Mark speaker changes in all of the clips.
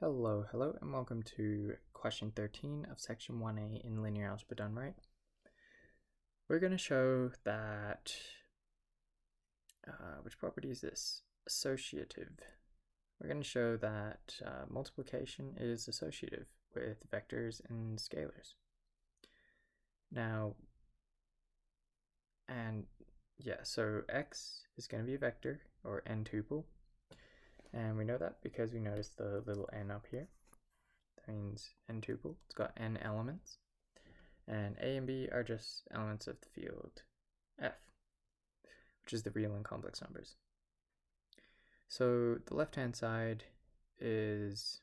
Speaker 1: Hello, and welcome to question 13 of section 1A in linear algebra done right. We're going to show that, which property is this? Associative. We're going to show that multiplication is associative with vectors and scalars. Now, so x is going to be a vector or n tuple. And we know that because we notice the little n up here. That means n tuple. It's got n elements. And a and b are just elements of the field f, which is the real and complex numbers. So the left-hand side is,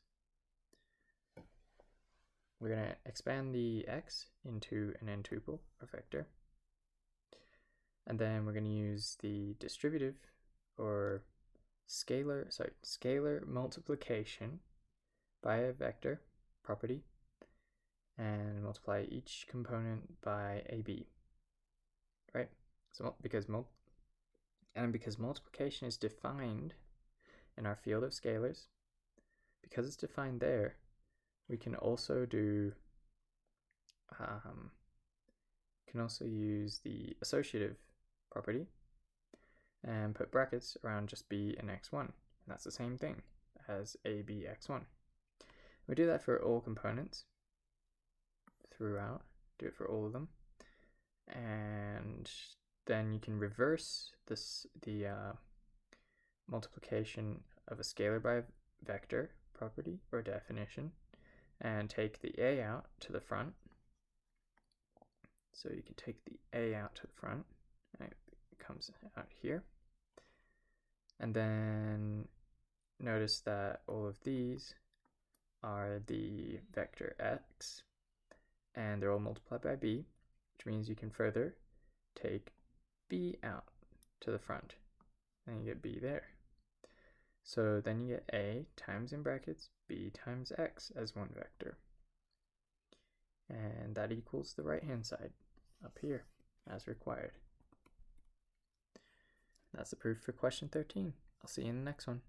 Speaker 1: we're going to expand the x into an n tuple or vector. And then we're going to use the distributive or scalar multiplication by a vector property and multiply each component by AB, right? So because multiplication is defined in our field of scalars, because it's defined there, we can also do use the associative property and put brackets around just b and x1, and that's the same thing as ab x1. We do that for all components throughout, do it for all of them, and then you can reverse the multiplication of a scalar by a vector property or definition and take the a out to the front. So you can take the a out to the front, and it comes out here. And then notice that all of these are the vector x, and they're all multiplied by b, which means you can further take b out to the front, and you get b there. So then you get a times in brackets b times x as one vector. And that equals the right-hand side up here as required. That's the proof for question 13. I'll see you in the next one.